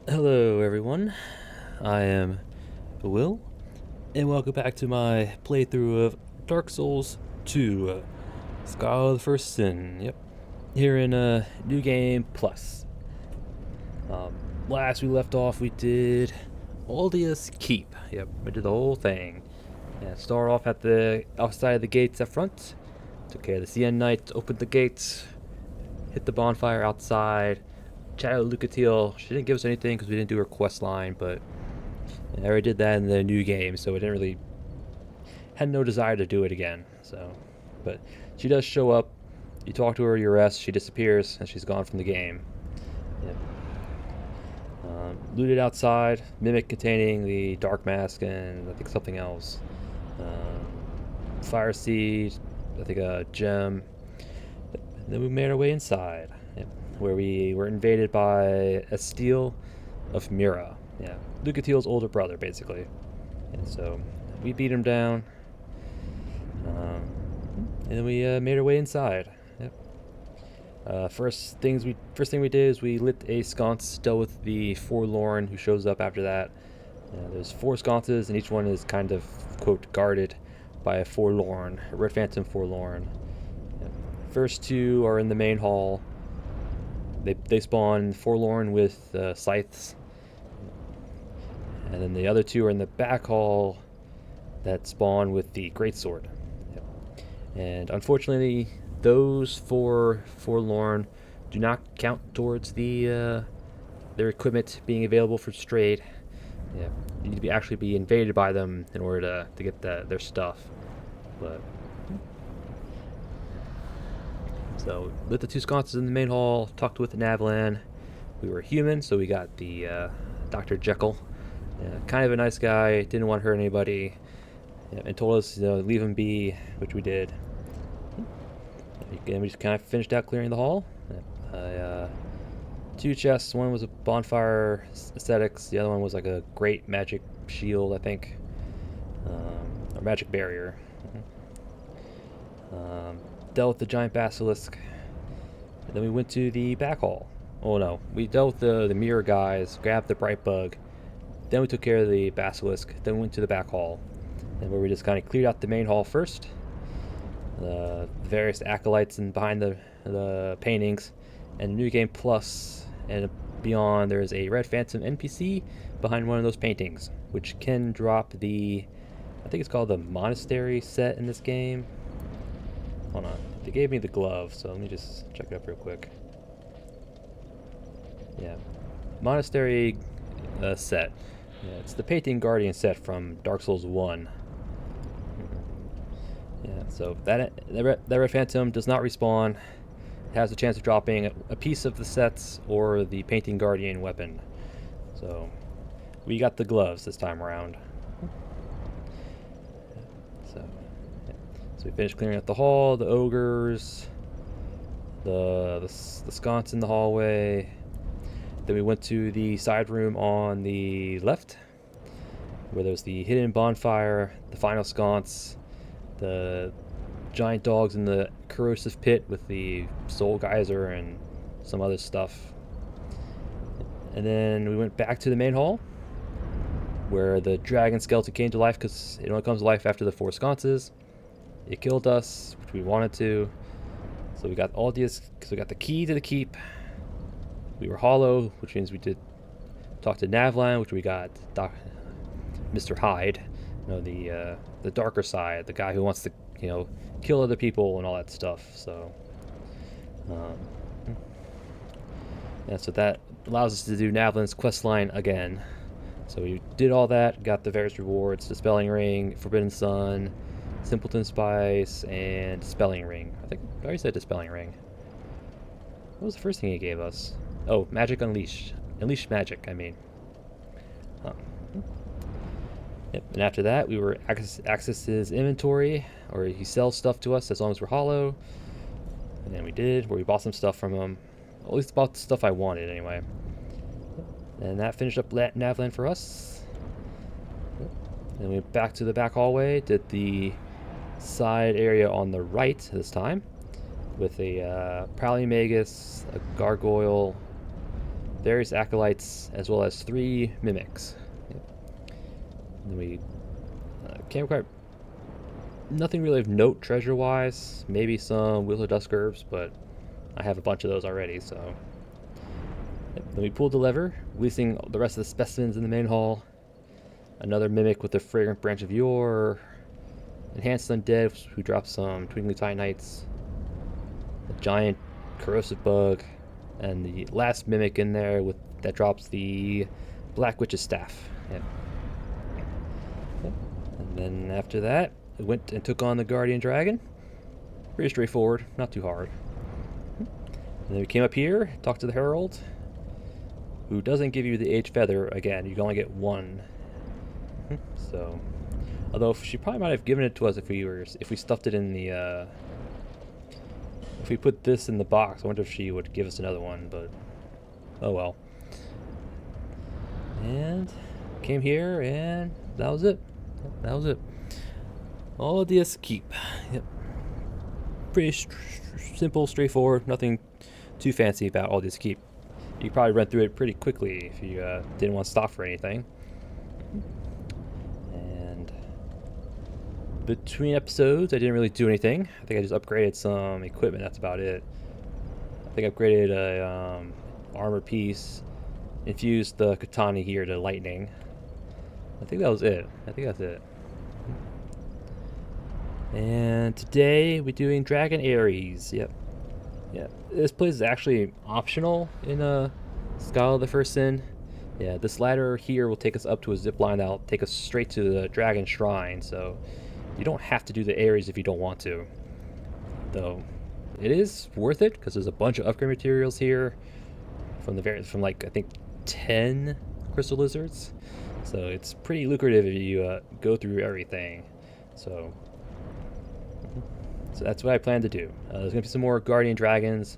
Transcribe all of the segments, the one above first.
Hello everyone, I am Will, and welcome back to my playthrough of Dark Souls 2, Scholar of the First Sin. Yep, here in New Game Plus. Um, Last we left off, we did Aldia's Keep. Yep, we did the whole thing. And start off at the outside of the gates up front. Took care of the CN Knight, opened the gates, hit the bonfire outside, chatted with Lucatiel. She didn't give us anything because we didn't do her quest line, but I already did that in the new game, so I didn't really had no desire to do it again. So, but she does show up. You talk to her, you rest. She disappears, and she's gone from the game. Yep. Looted outside, mimic containing the dark mask and I think something else. Fire seed, I think a gem. And then we made our way inside, yep, where we were invaded by Estiel of Mira. Yeah, Lucatiel's older brother, basically. And so we beat him down, and then we made our way inside. Yep. First thing we did is we lit a sconce, dealt with the forlorn who shows up after that. There's 4 sconces, and each one is kind of quote guarded by a forlorn, a red phantom forlorn. Yep. First 2 are in the main hall. They spawn forlorn with scythes, and then the other 2 are in the back hall that spawn with the greatsword. Yep. And unfortunately, those 4 forlorn do not count towards their equipment being available for trade. Yeah, you need to actually be invaded by them in order to get their stuff. But so lit the 2 sconces in the main hall, talked with Navlan. We were human, so we got the Dr. Jekyll. Kind of a nice guy, didn't want to hurt anybody, and told us, leave him be, which we did. And we just kind of finished out clearing the hall. 2 chests. One was a bonfire aesthetics. The other one was like a great magic shield, I think, or magic barrier. Dealt with the giant basilisk. And then we went to the back hall. Oh no, we dealt with the mirror guys, grabbed the bright bug. Then we took care of the basilisk. Then we went to the back hall, and where we just kind of cleared out the main hall first. The various acolytes and behind the paintings, and New Game Plus and beyond, there's a Red Phantom NPC behind one of those paintings, which can drop I think it's called the Monastery set in this game. Hold on, they gave me the glove, so let me just check it up real quick. Yeah, Monastery set. Yeah, it's the Painting Guardian set from Dark Souls 1. Yeah, so that Red Phantom does not respawn. It has a chance of dropping a piece of the sets or the Painting Guardian weapon. So we got the gloves this time around. So we finished clearing up the hall, the ogres, the sconce in the hallway. Then we went to the side room on the left, where there's the hidden bonfire, the final sconce, the giant dogs in the corrosive pit with the soul geyser and some other stuff. And then we went back to the main hall, where the dragon skeleton came to life, because it only comes to life after the 4 sconces. It killed us, which we wanted to. So we got all these, because we got the key to the keep. We were hollow, which means we did talk to Navlan, which we got Mr. Hyde, the darker side, the guy who wants to, kill other people and all that stuff. So, yeah, so that allows us to do Navlin's quest line again. So we did all that, got the various rewards: Dispelling Ring, Forbidden Sun, Simpleton Spice, and Dispelling Ring. I think I already said Dispelling Ring. What was the first thing he gave us? Oh, Magic Unleashed. Unleashed Magic, I mean. Huh. Yep. And after that, we were access his inventory, or he sells stuff to us as long as we're hollow. And then we did, where we bought some stuff from him. At least bought the stuff I wanted, anyway. And that finished up Navland for us. Then we went back to the back hallway, did the side area on the right this time, with a Prowling Magus, a Gargoyle, various acolytes, as well as 3 mimics. Yep. And then we came quite nothing really of note treasure-wise. Maybe some Wheels of Dusk herbs, but I have a bunch of those already, so. Yep. Then we pulled the lever, releasing the rest of the specimens in the main hall. Another mimic with the fragrant branch of yore. Enhanced undead, who drops some twinkling titanites. A giant corrosive bug, and the last mimic in there that drops the Black Witch's staff. Yep. Yep. And then after that, we went and took on the Guardian Dragon. Pretty straightforward, not too hard. And then we came up here, talked to the Herald, who doesn't give you the Age Feather. Again, you can only get 1. So, although she probably might have given it to us if we stuffed it in the if we put this in the box. I wonder if she would give us another one, but oh well. And came here, and that was it. That was it. All this keep. Yep. Pretty simple, straightforward. Nothing too fancy about all this keep. You could probably run through it pretty quickly if you didn't want to stop for anything. And between episodes, I didn't really do anything. I think I just upgraded some equipment. That's about it. I think I upgraded a armor piece, infused the katana here to lightning. I think that was it. I think that's it. And today we're doing Dragon Aries. Yep. Yeah. This place is actually optional in Skull of the First Sin. Yeah, this ladder here will take us up to a zip line that'll take us straight to the Dragon Shrine, so you don't have to do the Aries if you don't want to. Though it is worth it because there's a bunch of upgrade materials here from like I think 10 crystal lizards. So it's pretty lucrative if you go through everything. So that's what I plan to do. There's going to be some more Guardian Dragons,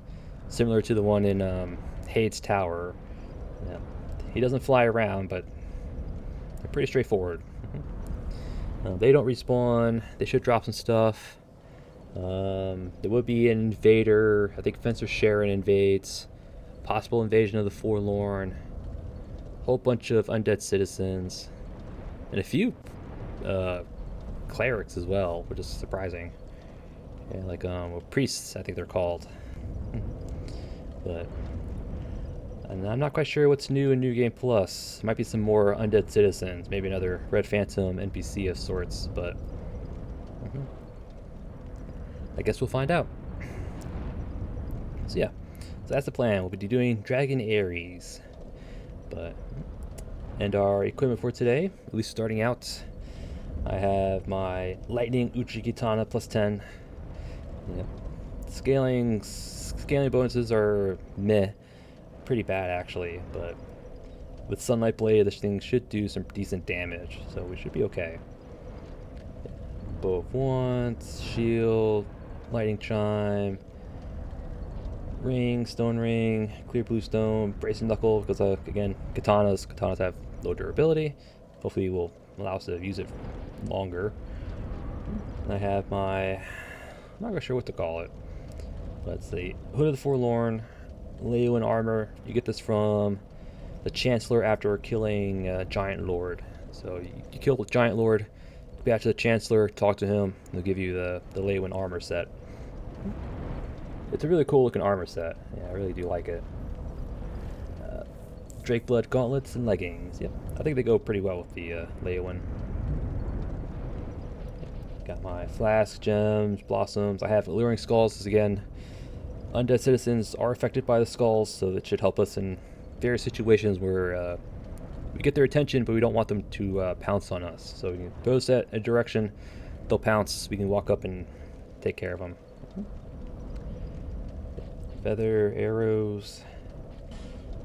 similar to the one in Hade's Tower. Yeah. He doesn't fly around, but they're pretty straightforward. They don't respawn. They should drop some stuff. There would be an invader. I think Fencer Sharon invades. Possible invasion of the Forlorn. Whole bunch of undead citizens. And a few clerics as well, which is surprising. Yeah, like priests, I think they're called. And I'm not quite sure what's new in New Game Plus. Might be some more undead citizens, maybe another Red Phantom NPC of sorts, but I guess we'll find out. So yeah, so that's the plan. We'll be doing Dragon Aries. And our equipment for today, at least starting out, I have my Lightning Uchi Katana plus 10. Yep. Scaling bonuses are meh. Pretty bad actually, but with Sunlight Blade this thing should do some decent damage, so we should be okay. Bow of Wands, shield, lightning chime, ring, stone ring, clear blue stone, bracing knuckle, because again, katanas have low durability. Hopefully it will allow us to use it longer. And I have my, I'm not really sure what to call it, but it's the Hood of the Forlorn, Leonin armor. You get this from the Chancellor after killing Giant Lord. So you kill the Giant Lord, go back to the Chancellor, talk to him, they'll give you the Leonin armor set. It's a really cool looking armor set. Yeah, I really do like it. Drake Blood gauntlets and leggings. Yep, I think they go pretty well with the Leonin. Got my flask, gems, blossoms. I have alluring skulls. Again, undead citizens are affected by the skulls, so that should help us in various situations where we get their attention, but we don't want them to pounce on us. So we can throw this at a direction, they'll pounce. We can walk up and take care of them. Feather, arrows.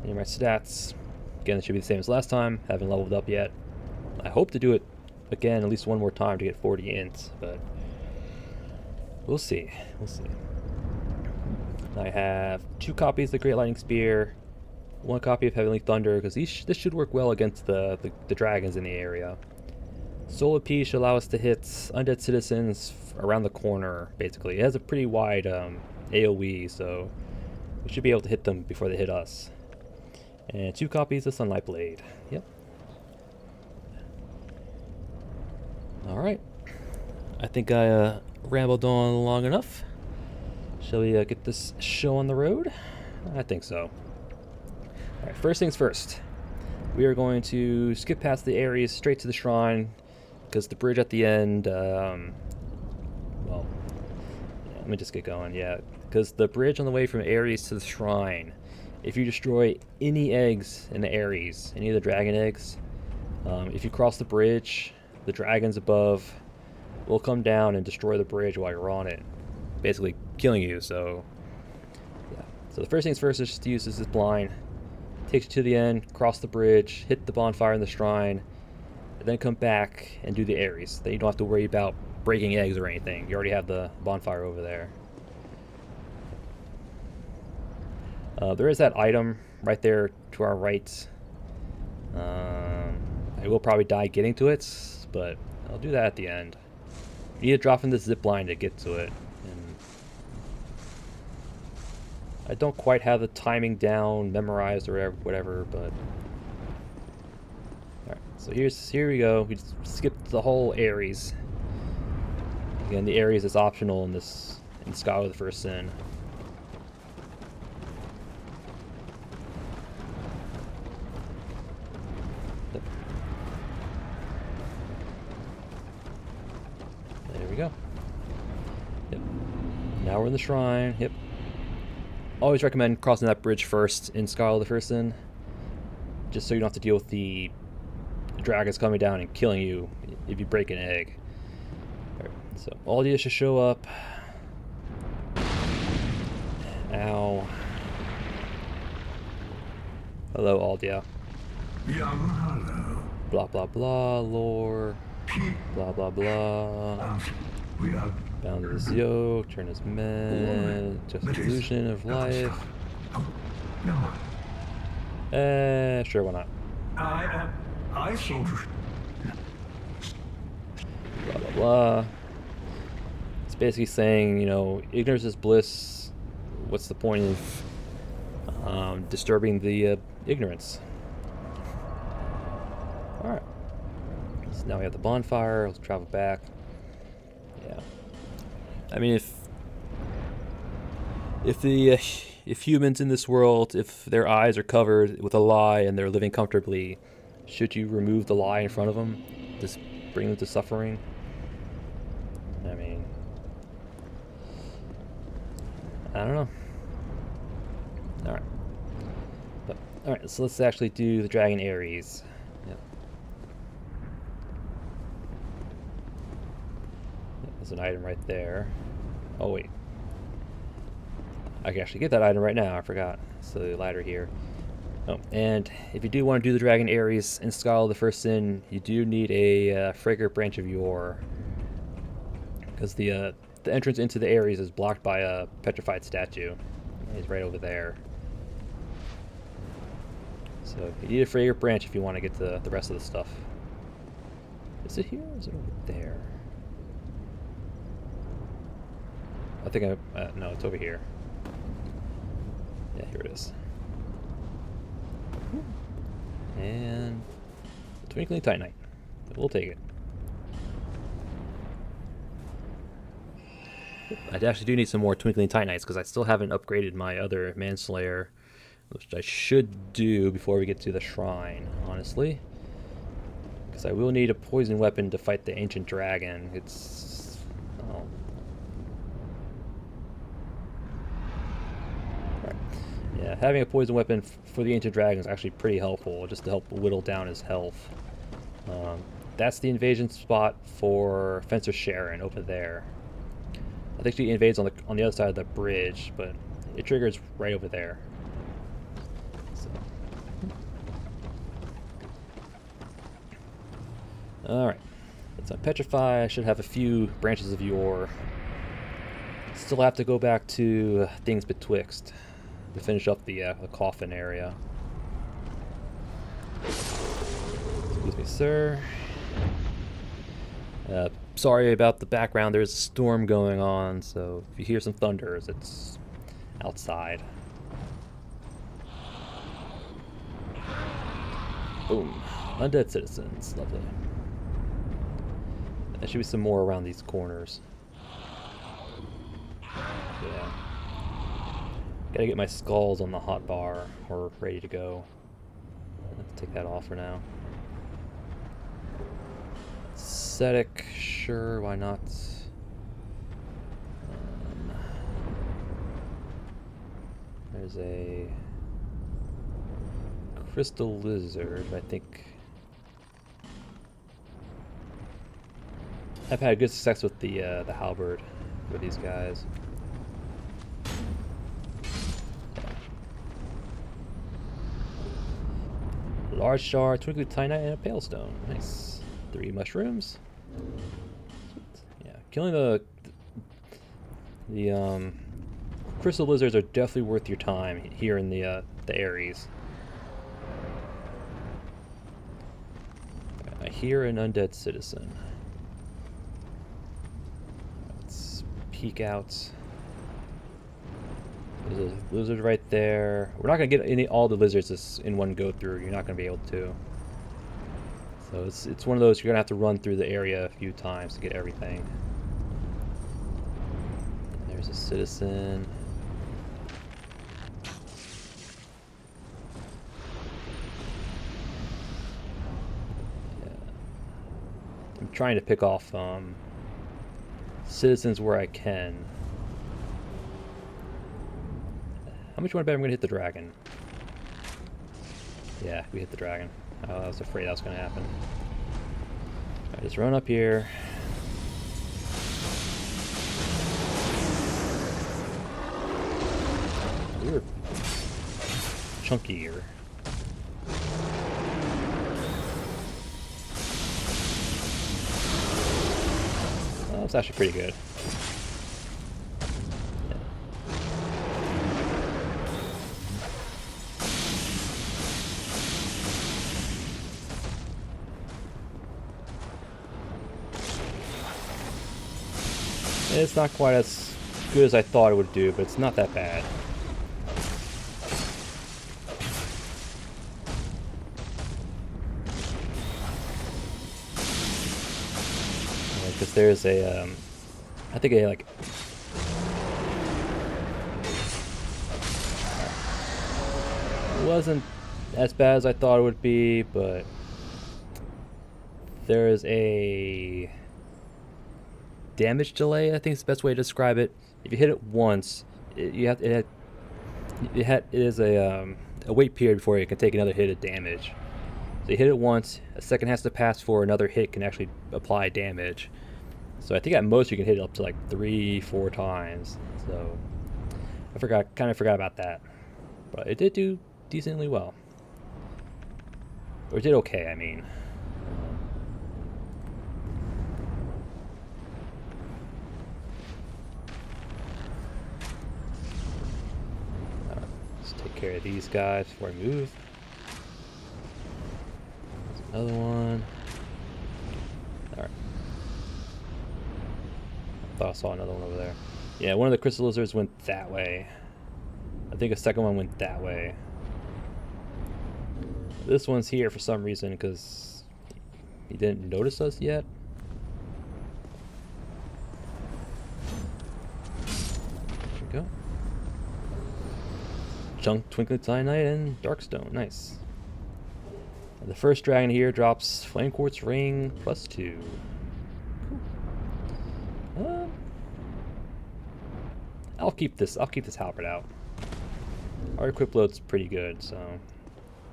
Here are my stats. Again, it should be the same as last time. Haven't leveled up yet. I hope to do it again at least one more time to get 40 ints, but we'll see. We'll see. I have 2 copies of the Great Lightning Spear, 1 copy of Heavenly Thunder, because this should work well against the dragons in the area. Soul of Peace should allow us to hit undead citizens around the corner, basically. It has a pretty wide AoE, so we should be able to hit them before they hit us. And 2 copies of Sunlight Blade. Yep. Alright. I think I rambled on long enough. Shall we get this show on the road? I think so. Alright, first things first. We are going to skip past the Aries straight to the shrine, because the bridge at the end, well, yeah, let me just get going, yeah. Because the bridge on the way from Aries to the shrine, if you destroy any eggs in the Aries, any of the dragon eggs, if you cross the bridge, the dragons above will come down and destroy the bridge while you're on it, basically killing you. So yeah, so the first things first is just to use this blind. Takes you to the end, cross the bridge, hit the bonfire in the shrine, and then come back and do the Aries. Then you don't have to worry about breaking eggs or anything. You already have the bonfire over there. There is that item right there to our right. I will probably die getting to it, but I'll do that at the end. You need to drop in the zip line to get to it. And I don't quite have the timing down, memorized or whatever, but... Alright, so here we go. We just skipped the whole Aries. Again, the Aries is optional in Scholar of the First Sin. There we go. Yep. Now we're in the shrine. Yep. Always recommend crossing that bridge first in Scholar of the First Sin, just so you don't have to deal with the dragons coming down and killing you if you break an egg. Right, so Aldia should show up. Ow. Hello, Aldia. Young hello. Blah blah blah, lore. Blah blah blah. We are Bound to this yoke, turn as men, just an illusion of life. Oh, no. Sure, why not? I sort of. Blah blah blah. It's basically saying, you know, ignorance is bliss. What's the point of disturbing the ignorance? Alright. So now we have the bonfire. Let's travel back. Yeah. I mean, if humans in this world, if their eyes are covered with a lie and they're living comfortably, should you remove the lie in front of them? Just bring them to suffering? I mean, I don't know. Alright. Alright, so let's actually do the Dragon Aries. Yep. There's an item right there. Oh, wait. I can actually get that item right now. I forgot. So the ladder here. Oh, and if you do want to do the Dragon Aries in Scholar of the First Sin, you do need a fragrant branch of yore, because the entrance into the Aries is blocked by a petrified statue. He's right over there. So you need a fragrant branch if you want to get to the rest of the stuff. Is it here or is it over there? I think no, it's over here. Yeah, here it is. And Twinkling Titanite. We'll take it. I actually do need some more Twinkling Titanites because I still haven't upgraded my other Manslayer, which I should do before we get to the shrine, honestly. Because I will need a poison weapon to fight the ancient dragon. It's... oh. Right. Yeah, having a poison weapon for the ancient dragon is actually pretty helpful, just to help whittle down his health. That's the invasion spot for Fencer Sharon over there. I think she invades on the other side of the bridge, but it triggers right over there. So. Alright. Let's unpetrify. I should have a few branches of yore. Still have to go back to things betwixt to finish up the coffin area. Excuse me, sir. Sorry about the background, there's a storm going on, so if you hear some thunders, it's outside. Boom. Undead citizens. Lovely. There should be some more around these corners. Yeah. Gotta get my skulls on the hot bar or ready to go. Let's take that off for now. Ascetic, sure, why not? There's a crystal lizard, I think. I've had good success with the halberd for these guys. Large shard, twinkly titanite, and a pale stone. Nice. 3 mushrooms. Yeah, killing the crystal lizards are definitely worth your time here in the Aries. I hear an undead citizen. Let's peek out. There's a lizard right there. We're not gonna get all the lizards in one go through. You're not gonna be able to. So it's one of those you're gonna have to run through the area a few times to get everything. There's a citizen. Yeah. I'm trying to pick off citizens where I can. How much you want to bet I'm going to hit the dragon? Yeah, we hit the dragon. I was afraid that was going to happen. Alright, just run up here. We were chunkier. Well, that was actually pretty good. It's not quite as good as I thought it would do, but it's not that bad. Because there's a, I think a, like, it wasn't as bad as I thought it would be, but there's a damage delay, I think is the best way to describe it. If you hit it once, it is a wait period before you can take another hit of damage. So you hit it once, a second has to pass before another hit can actually apply damage. So I think at most you can hit it up to like 3-4 times. So I kind of forgot about that, but it did do decently well, or it did okay, I mean. Care of these guys before I move. There's another one. Alright. I thought I saw another one over there. Yeah, one of the crystal lizards went that way. I think a second one went that way. This one's here for some reason because he didn't notice us yet. There we go. Chunk, Twinkling Titanite, and Darkstone. Nice. And the first dragon here drops Flame Quartz Ring +2. Cool. I'll keep this halberd out. Our equip load's pretty good, so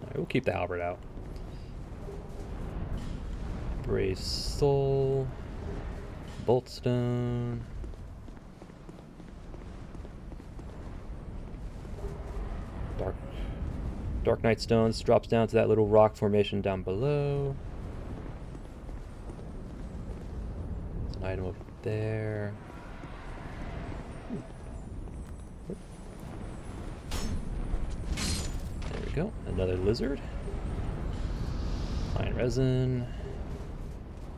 right, we'll keep the halberd out. Brave Soul, Boltstone. Dark Knight Stones drops down to that little rock formation down below. There's an item over there. There we go. Another lizard. Iron resin.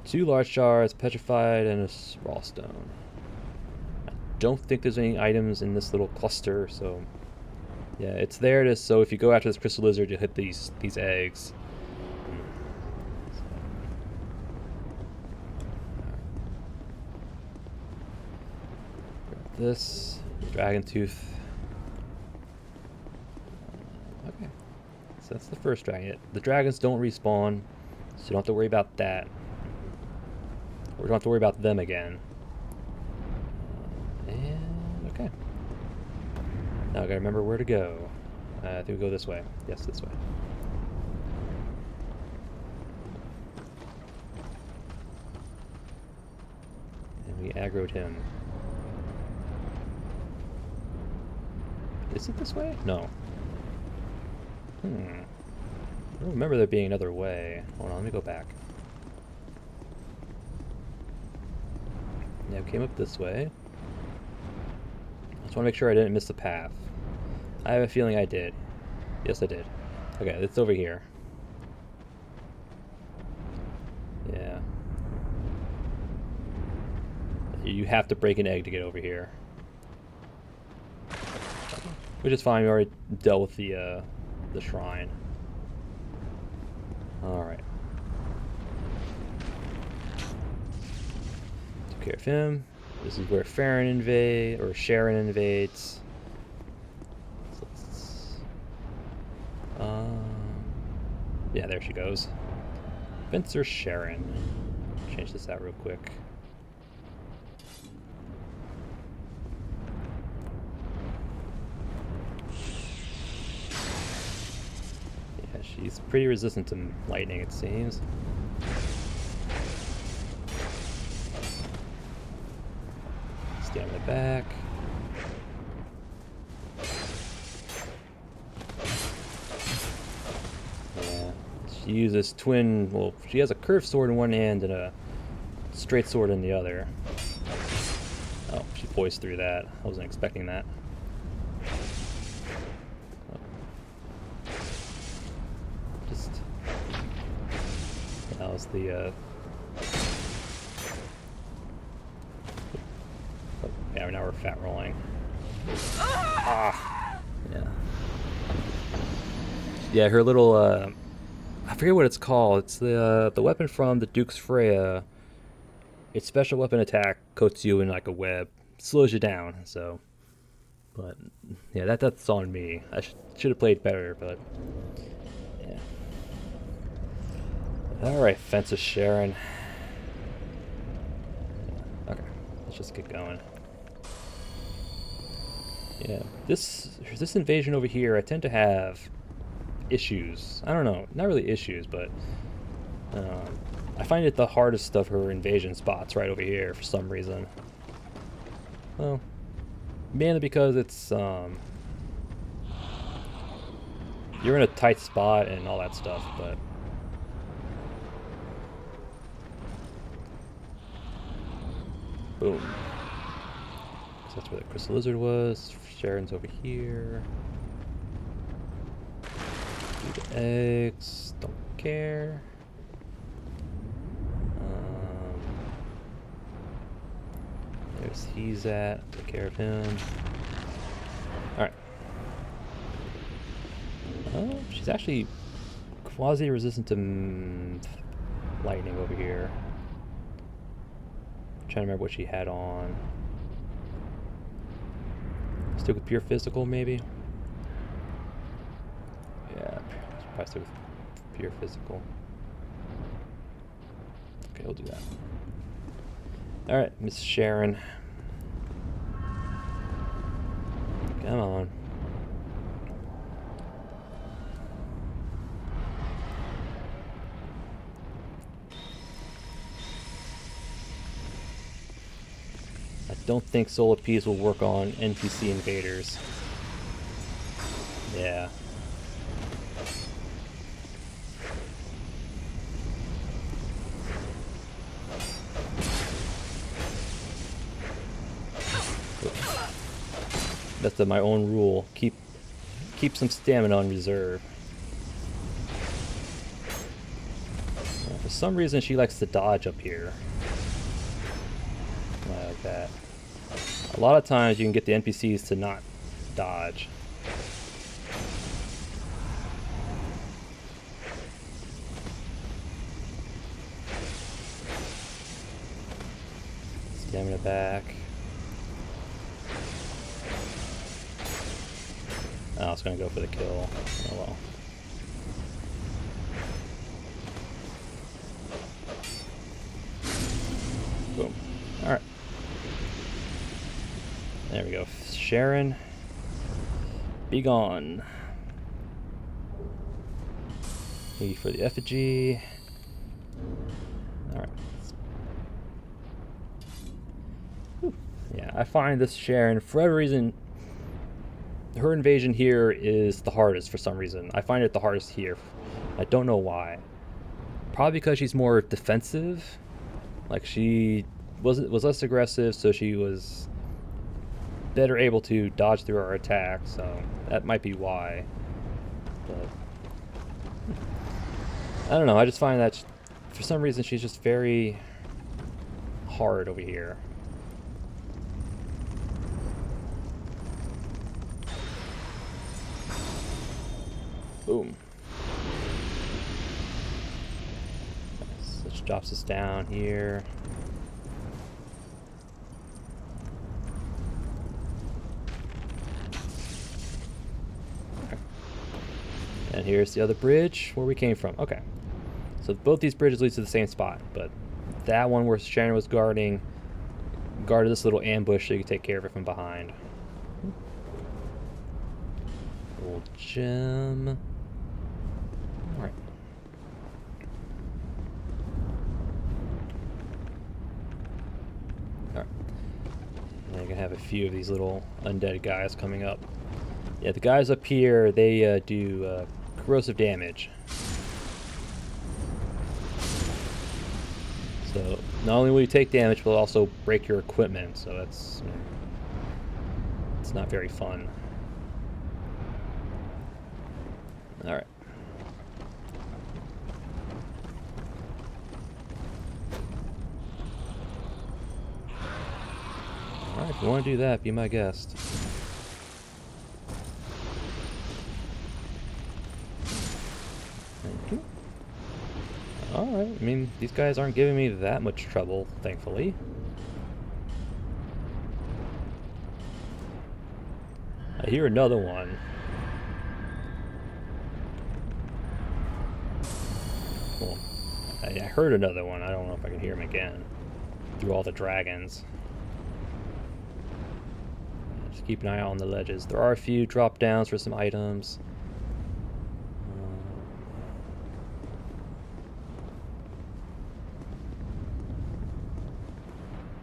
2 large shards, petrified, and a raw stone. I don't think there's any items in this little cluster, so yeah, it's there so if you go after this crystal lizard, you'll hit these eggs. this dragon tooth. Okay, so that's the first dragon. The dragons don't respawn, so you don't have to worry about that. Or you don't have to worry about them again. And okay. Now I gotta remember where to go. I think we go this way. Yes, this way. And we aggroed him. Is it this way? No. I don't remember there being another way. Hold on, let me go back. Yeah, we came up this way. I just want to make sure I didn't miss the path. I have a feeling I did. Yes, I did. Okay, it's over here. Yeah. You have to break an egg to get over here. Which is fine, we already dealt with the shrine. Alright. Took care of him. This is where Sharon invades. So yeah, there she goes. Vince or Sharon. Change this out real quick. Yeah, she's pretty resistant to lightning, it seems. Stay on the back. Yeah, she uses twin. Well, she has a curved sword in one hand and a straight sword in the other. Oh, she poised through that. I wasn't expecting that. Just that was the. Yeah, now we're fat rolling. Ah, yeah. Yeah, her little I forget what it's called. It's the weapon from the Duke's Freya. Its special weapon attack coats you in like a web, slows you down. So, but yeah, that's on me. I should have played better, but yeah. All right, Fences Sharon. Okay, let's just get going. Yeah, this invasion over here, I tend to have issues. I don't know, not really issues, but I find it the hardest of her invasion spots right over here for some reason. Well, mainly because it's you're in a tight spot and all that stuff, but boom. So that's where the crystal lizard was. Sharon's over here. Do the eggs. Don't care. There's he's at. Take care of him. Alright. Oh, she's actually quasi-resistant to lightning over here. I'm trying to remember what she had on. Stick with pure physical, maybe? Yeah, probably stick with pure physical. Okay, we'll do that. Alright, Miss Sharon. Come on. I don't think Soul Appease will work on NPC invaders. Yeah. That's my own rule. Keep some stamina on reserve. For some reason, she likes to dodge up here. Like that. A lot of times, you can get the NPCs to not dodge. Stamina back. Oh, I was gonna go for the kill. Oh well. Boom. Alright. There we go. Sharon. Be gone. E for the effigy. Alright. Yeah, I find this Sharon, for whatever reason, her invasion here is the hardest for some reason. I find it the hardest here. I don't know why. Probably because she's more defensive. Like, she was less aggressive, so she was better able to dodge through our attacks, so that might be why. But I don't know, I just find that for some reason she's just very hard over here. Boom. Which drops us down here. And here's the other bridge where we came from. Okay. So both these bridges lead to the same spot, but that one where Sharon was guarded this little ambush so you could take care of it from behind. Little gem. Alright. Alright. And you're gonna have a few of these little undead guys coming up. Yeah, the guys up here, they do corrosive damage. So not only will you take damage, but it'll also break your equipment. So that's it's not very fun. All right. All right. If you want to do that, be my guest. Thank you. Alright, I mean, these guys aren't giving me that much trouble, thankfully. I hear another one. Well, I heard another one. I don't know if I can hear him again. Through all the dragons. Just keep an eye out on the ledges. There are a few drop downs for some items.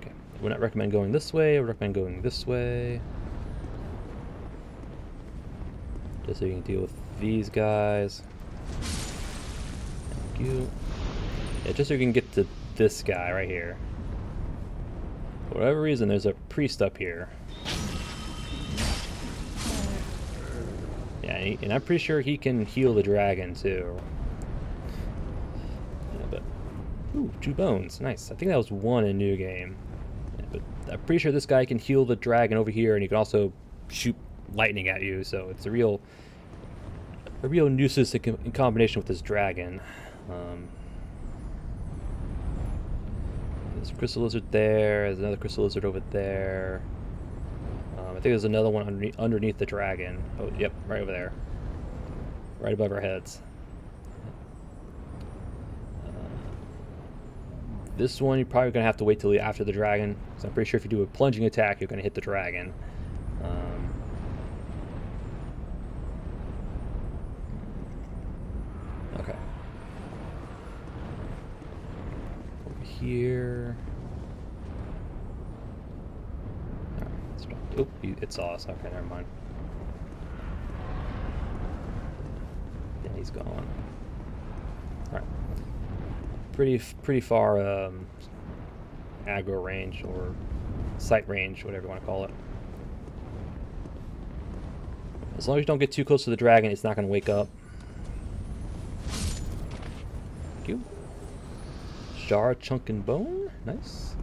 I would not recommend going this way. I would recommend going this way. Just so you can deal with these guys. Thank you. Yeah, just so you can get to this guy right here. For whatever reason, there's a priest up here. Yeah, and I'm pretty sure he can heal the dragon too. Yeah, but ooh, 2 bones, nice. I think that was 1 in New Game. But I'm pretty sure this guy can heal the dragon over here, and he can also shoot lightning at you. So it's a real nuisance in combination with this dragon. There's a crystal lizard there. There's another crystal lizard over there. I think there's another one underneath the dragon. Oh, yep, right over there, right above our heads. This one, you're probably going to have to wait till after the dragon, because I'm pretty sure if you do a plunging attack, you're going to hit the dragon. Okay. Over here. Alright, let's drop. Oop, it saw us. Okay, never mind. Yeah, he's gone. Alright. Pretty far aggro range or sight range, whatever you want to call it. As long as you don't get too close to the dragon, it's not going to wake up. Thank you. Jar, chunk, and bone. Nice.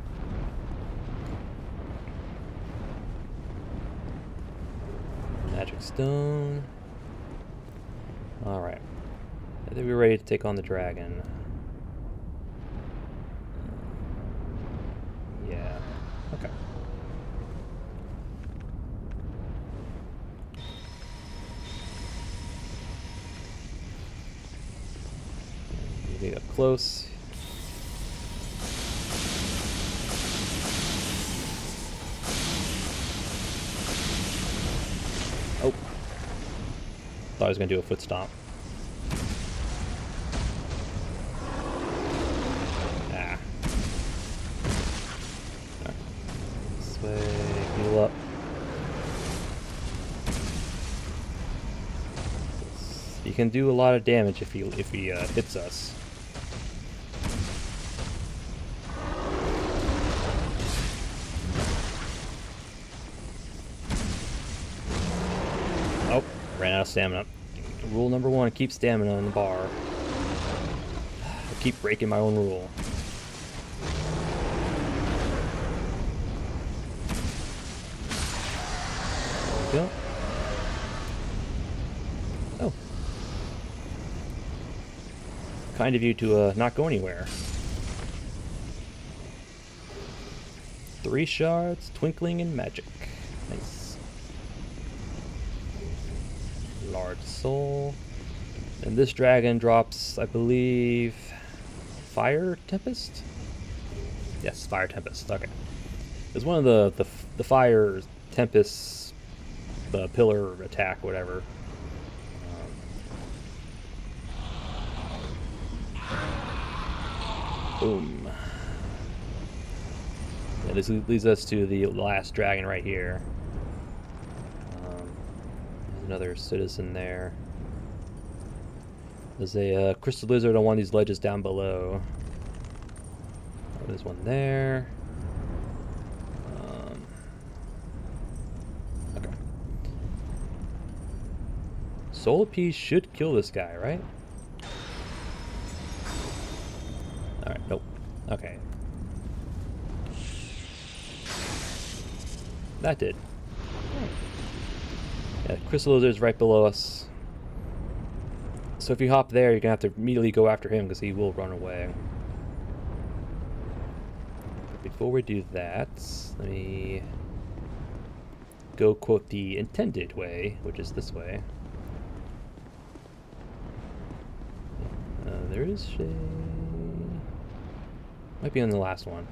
Magic stone. Alright. I think we're ready to take on the dragon. Yeah. Okay. close. Oh. Thought I was going to do a foot stomp. Ah. Alright. This way, heal up. He can do a lot of damage if he hits us. Oh, ran out of stamina. Rule number 1, keep stamina in the bar. I keep breaking my own rule. There we go. Oh. Kind of you to not go anywhere. 3 shards, twinkling and magic. Nice. Large soul. And this dragon drops, I believe, Fire Tempest? Yes, Fire Tempest. Okay. It's one of the Fire Tempest, the pillar attack, whatever. Boom. Yeah, this leads us to the last dragon right here. There's another citizen there. There's a crystal lizard on one of these ledges down below. Oh, there's one there. Okay. Soul piece should kill this guy, right? Alright, nope. Okay. That did. Yeah, crystal lizard's right below us. So if you hop there, you're going to have to immediately go after him because he will run away. But before we do that, let me go quote the intended way, which is this way. There is a... Might be on the last one.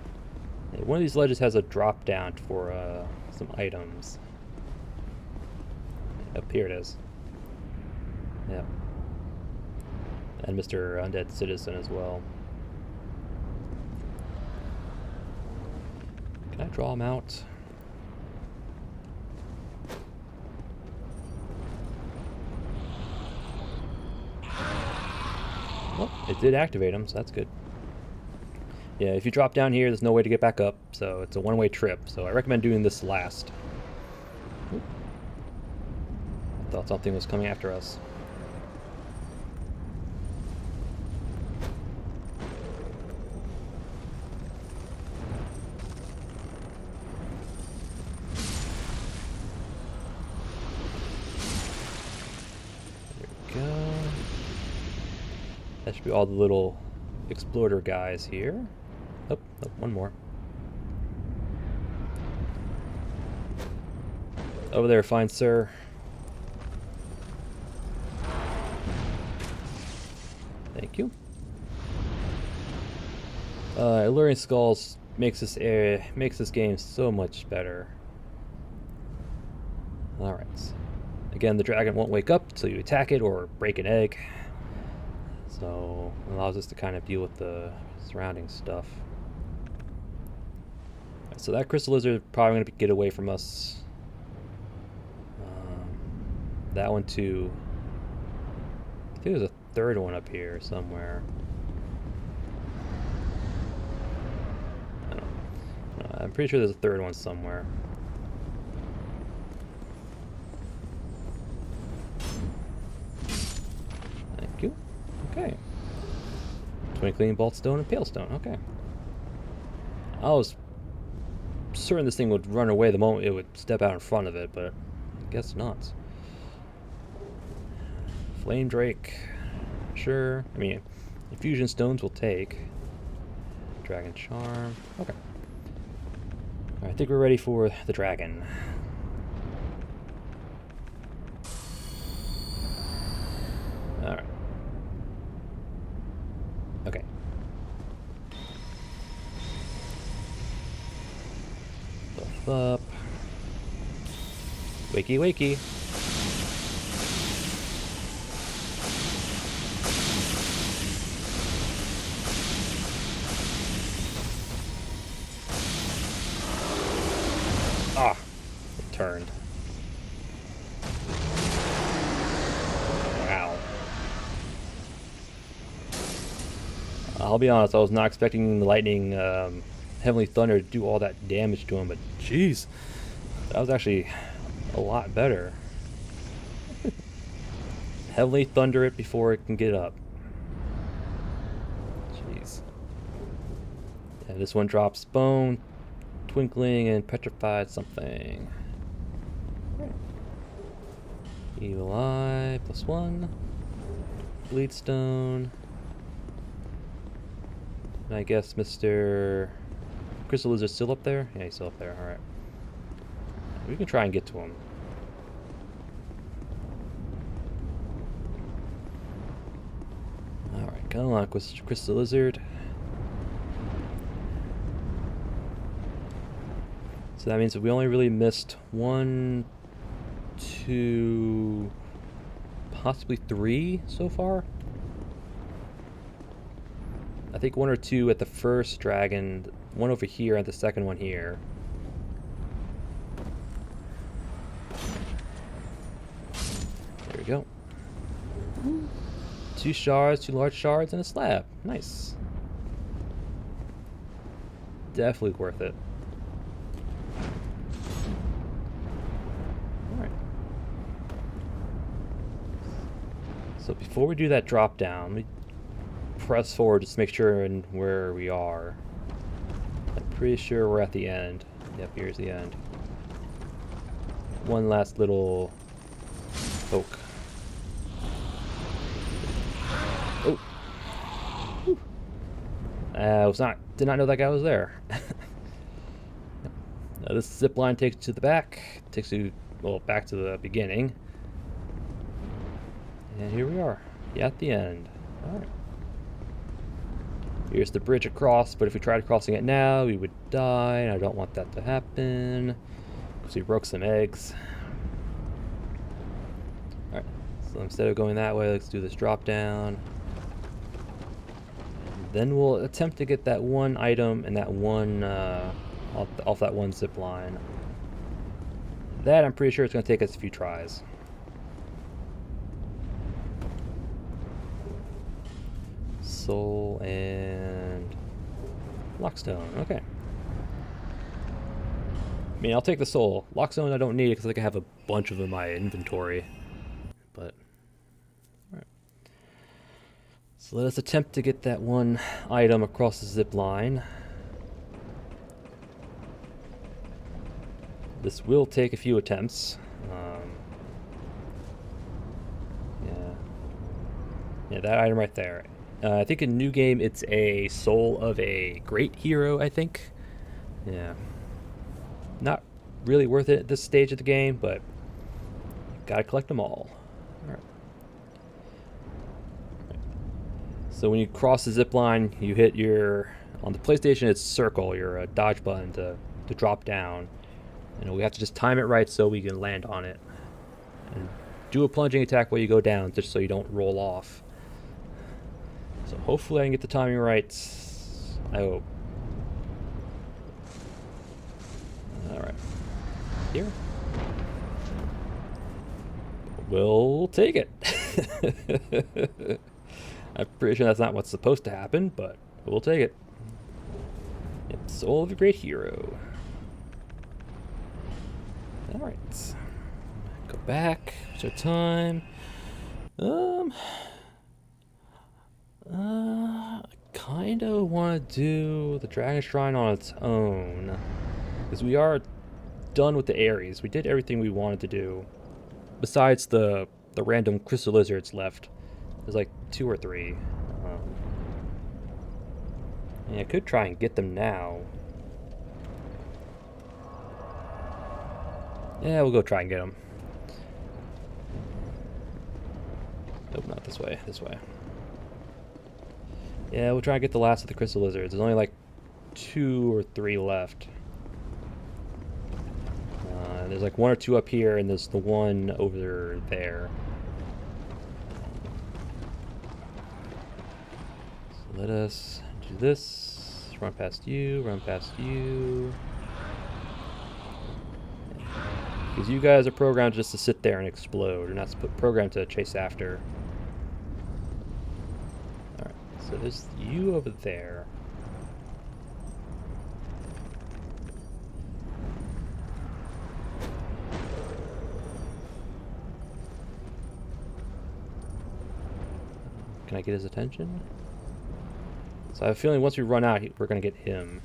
Yeah, one of these ledges has a drop down for some items. Up here it is. Yep. And Mr. Undead Citizen as well. Can I draw him out? Well, it did activate him, so that's good. Yeah, if you drop down here, there's no way to get back up, so it's a one-way trip. So I recommend doing this last. Oop. I thought something was coming after us. That should be all the little exploder guys here. Oh, oh, one more. Over there, fine sir. Thank you. Alluring Skulls makes this game so much better. Alright. Again, the dragon won't wake up until you attack it or break an egg. So it allows us to kind of deal with the surrounding stuff. Right, so that crystal lizard is probably going to get away from us. That one too. I think there's a third one up here somewhere. I don't know. I'm pretty sure there's a third one somewhere. Thank you. Okay. Twinkling Boltstone and Palestone. Okay. I was certain this thing would run away the moment it would step out in front of it, but I guess not. Flame Drake. Sure. I mean, infusion stones will take. Dragon Charm. Okay. Alright, I think we're ready for the dragon. Alright. Okay. Wakey, wakey. Ah, it turned. Wow. I'll be honest, I was not expecting the lightning, Heavenly Thunder to do all that damage to him, but jeez, that was actually a lot better. Heavenly Thunder it before it can get up. Jeez. And this one drops bone, twinkling, and petrified something. Evil Eye, +1. Bleedstone. And I guess Mr. Crystal Lizard's still up there? Yeah, he's still up there, alright. We can try and get to him. Alright, got unlock with Crystal Lizard. So that means that we only really missed 1, 2, possibly 3 so far. I think 1 or 2 at the first dragon, 1 over here and the second one here. There we go. 2 shards, 2 large shards, and a slab. Nice. Definitely worth it. Alright. So before we do that drop down, we press forward just to make sure and where we are. I'm pretty sure we're at the end. Yep, here's the end. One last little poke. Oh. Did not know that guy was there. This zip line takes you to the back. Takes you, well, back to the beginning. And here we are. Yeah, at the end. Alright. Here's the bridge across, but if we tried crossing it now, we would die, and I don't want that to happen. Because we broke some eggs. Alright, so instead of going that way, let's do this drop down. Then we'll attempt to get that one item and that one, off that one zip line. That, I'm pretty sure it's going to take us a few tries. Soul and Lockstone. Okay. I mean, I'll take the soul. Lockstone I don't need because I can have a bunch of them in my inventory. But alright. So let us attempt to get that one item across the zip line. This will take a few attempts. Yeah, that item right there. I think in New Game it's a soul of a great hero, I think. Yeah. Not really worth it at this stage of the game, but gotta collect them all. Alright. So when you cross the zip line, you hit your, on the PlayStation it's circle, your dodge button to drop down. And we have to just time it right so we can land on it. And do a plunging attack while you go down, just so you don't roll off. So hopefully I can get the timing right. I hope. Alright. Here. We'll take it. I'm pretty sure that's not what's supposed to happen, but we'll take it. Yep, soul of a great hero. Alright. Go back. What's our time? I kinda want to do the Dragon Shrine on its own. Because we are done with the Aries. We did everything we wanted to do. Besides the random crystal lizards left. There's like 2 or 3. And I could try and get them now. Yeah, we'll go try and get them. Nope, not this way. This way. Yeah, we'll try and get the last of the crystal lizards. There's only like 2 or 3 left. And there's like one or two up here, and there's the one over there. So let us do this. Run past you, run past you. Because you guys are programmed just to sit there and explode. You're not programmed to chase after. Alright, so there's you over there. Can I get his attention? So I have a feeling once we run out, we're going to get him.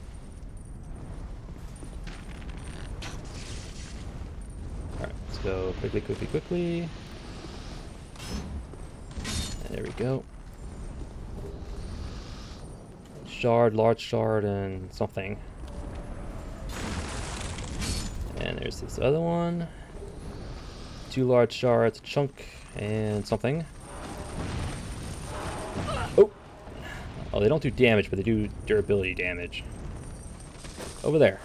Alright, let's go quickly, quickly, quickly. And there we go. Shard, large shard, and something. And there's this other one. 2 large shards, a chunk, and something. Oh! Oh, they don't do damage, but they do durability damage. Over there.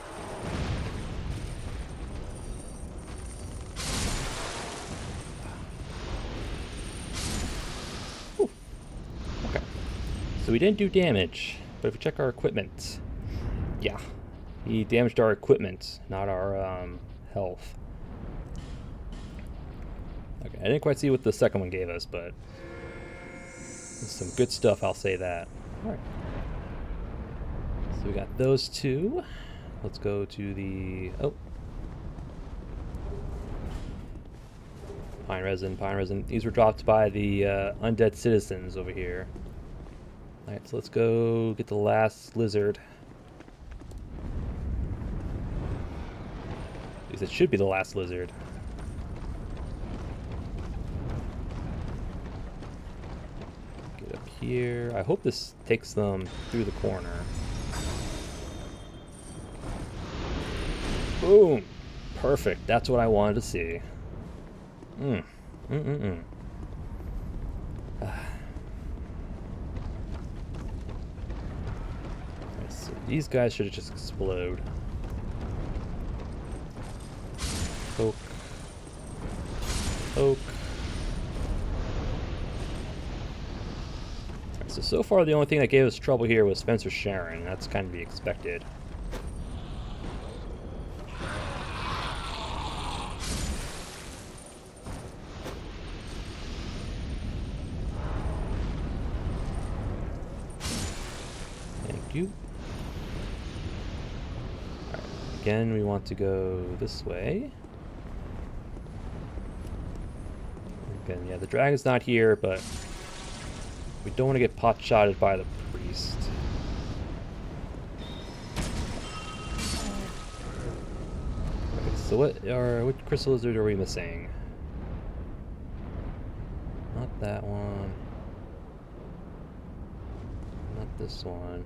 Whew. Okay. So we didn't do damage, but if we check our equipment, yeah, he damaged our equipment, not our health. Okay, I didn't quite see what the second one gave us, but some good stuff, I'll say that. Alright. So we got those 2. Let's go to the... Oh. Pine resin, pine resin. These were dropped by the undead citizens over here. Alright, so let's go get the last lizard. At least it should be the last lizard. Get up here. I hope this takes them through the corner. Boom! Perfect. That's what I wanted to see. So these guys should just explode. Poke. Poke. Right, so far the only thing that gave us trouble here was Spencer Sharon. That's kind of to be expected. Thank you. Alright, again, we want to go this way. Again, yeah, the dragon's not here, but we don't want to get pot-shotted by the priest. Okay, so what crystal lizard are we missing? Not that one. Not this one.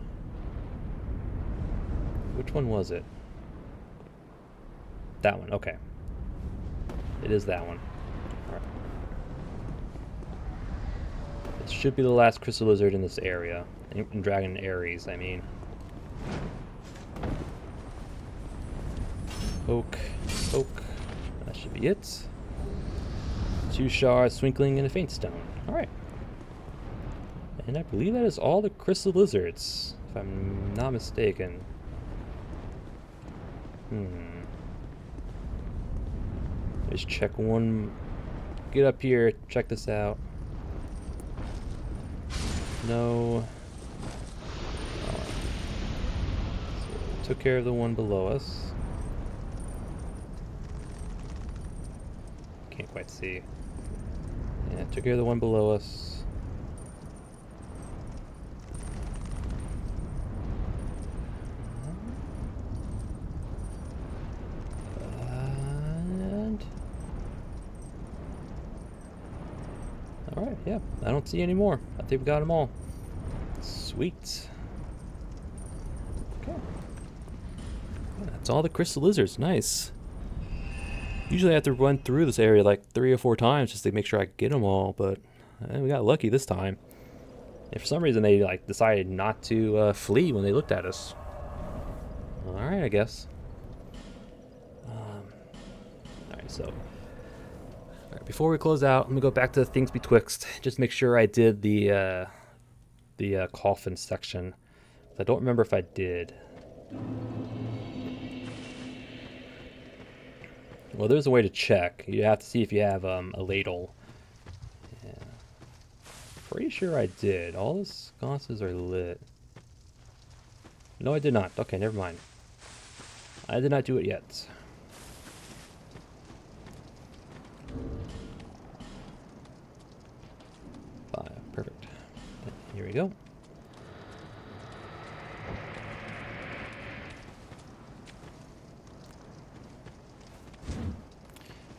Which one was it? That one, okay. It is that one. Alright. It should be the last crystal lizard in this area. In Dragon Aries, I mean. Poke, poke. That should be it. 2 shards, twinkling, and a faint stone. Alright. And I believe that is all the crystal lizards, if I'm not mistaken. Let's check one. Get up here, check this out. No. So took care of the one below us. Can't quite see. Yeah, took care of the one below us. Alright, yeah, I don't see any more. I think we got them all. Sweet. Okay. Yeah, that's all the crystal lizards. Nice. Usually I have to run through this area like 3 or 4 times just to make sure I get them all, but we got lucky this time. And for some reason they like decided not to flee when they looked at us. Alright, I guess. So, all right, before we close out, let me go back to things betwixt. Just make sure I did the coffin section. I don't remember if I did. Well, there's a way to check. You have to see if you have a ladle. Yeah. Pretty sure I did. All the sconces are lit. No, I did not. Okay, never mind. I did not do it yet. Perfect. Here we go.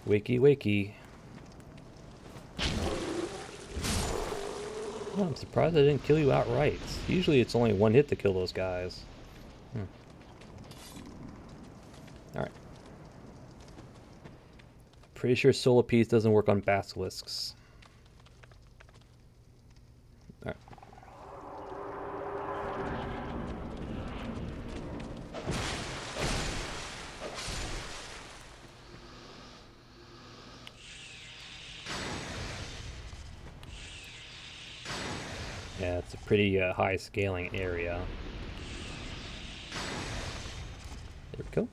Wakey, wakey. Oh, I'm surprised I didn't kill you outright. Usually it's only one hit to kill those guys. Alright. Pretty sure Soul Appease doesn't work on basilisks. Alright. Yeah, it's a pretty high scaling area. There we go.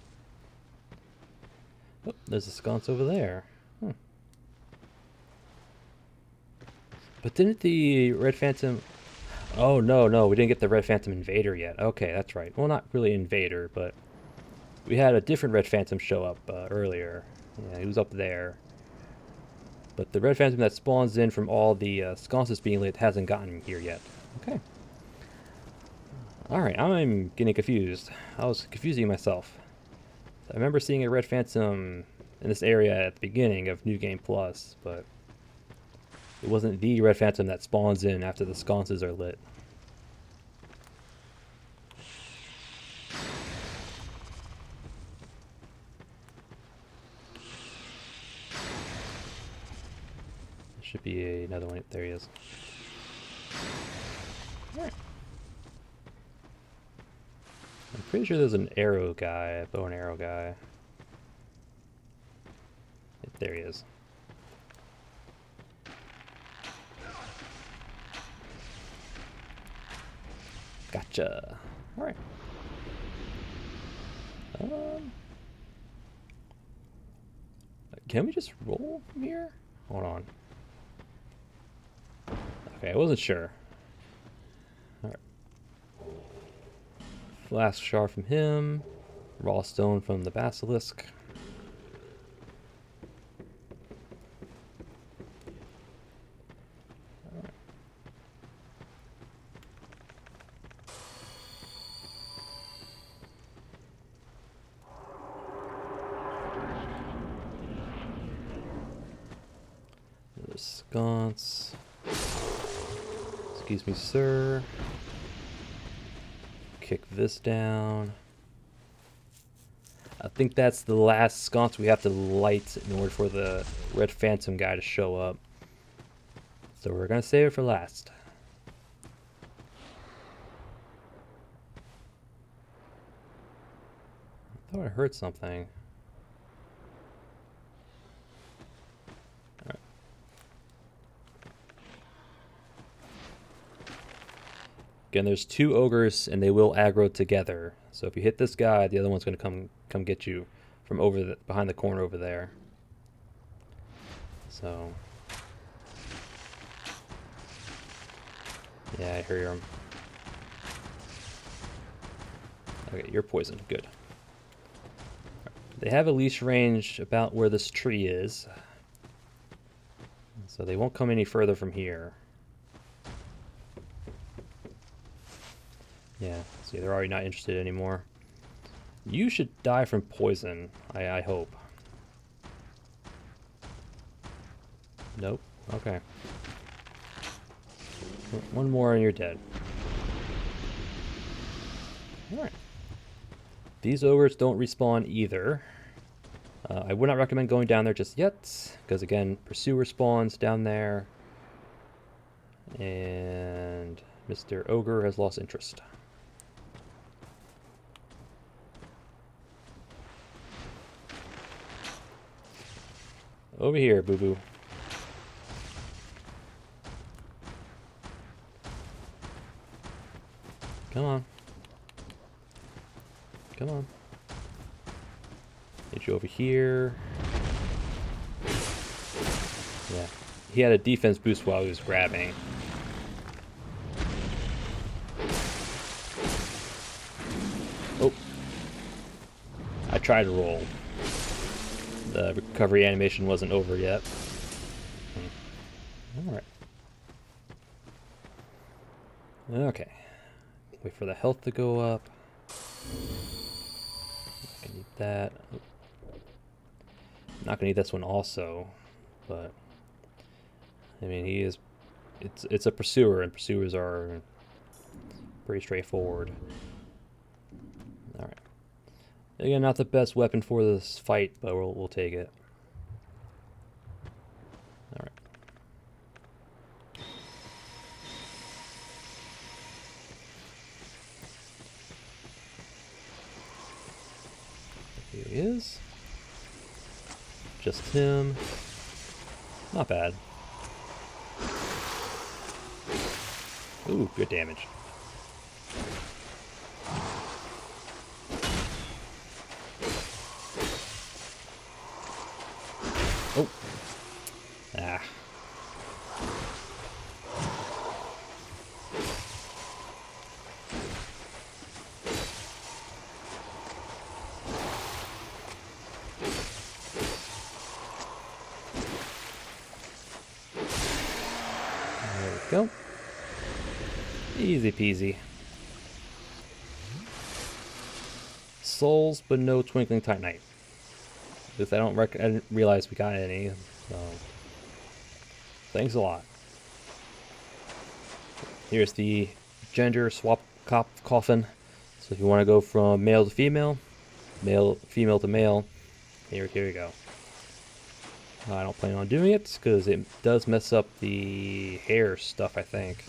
Oh, there's a sconce over there. But didn't the Red Phantom... Oh, no, we didn't get the Red Phantom Invader yet. Okay, that's right. Well, not really Invader, but we had a different Red Phantom show up earlier. Yeah, he was up there. But the Red Phantom that spawns in from all the sconces being lit hasn't gotten here yet. Okay. Alright, I'm getting confused. I was confusing myself. I remember seeing a Red Phantom in this area at the beginning of New Game Plus, but it wasn't the Red Phantom that spawns in after the sconces are lit. Should be another one. There he is. Alright. I'm pretty sure there's an arrow guy, a bow and arrow guy. There he is. Gotcha. Alright. Can we just roll from here? Hold on. Okay, I wasn't sure. Alright. Flask shard from him. Raw stone from the basilisk. Another sconce. Excuse me, sir. Kick this down. I think that's the last sconce we have to light in order for the Red Phantom guy to show up. So we're gonna save it for last. I thought I heard something. Alright. Again, there's two ogres and they will aggro together. So if you hit this guy, the other one's gonna come get you from over behind the corner over there. So yeah, I hear him. Okay, you're poisoned. Good. They have a leash range about where this tree is, so they won't come any further from here. Yeah, see, they're already not interested anymore. You should die from poison, I hope. Nope. Okay. One more and you're dead. Alright. These ogres don't respawn either. I would not recommend going down there just yet, because again, Pursuer spawns down there. And Mr. Ogre has lost interest. Over here, boo-boo. Come on. Come on. Get you over here. Yeah. He had a defense boost while he was grabbing. Oh. I tried to roll. The recovery animation wasn't over yet. Alright. Okay. Wait for the health to go up. I need that. Not gonna need this one also, but I mean he is. It's a pursuer, and pursuers are pretty straightforward. All right. Again, not the best weapon for this fight, but we'll take it. All right. Here he is. Just him. Not bad. Ooh, good damage. Oh. Ah. There we go. Easy peasy. Souls, but no Twinkling Titanite. Because I didn't realize we got any. So thanks a lot. Here's the gender swap coffin. So if you want to go from male to female to male, here you go. I don't plan on doing it because it does mess up the hair stuff, I think.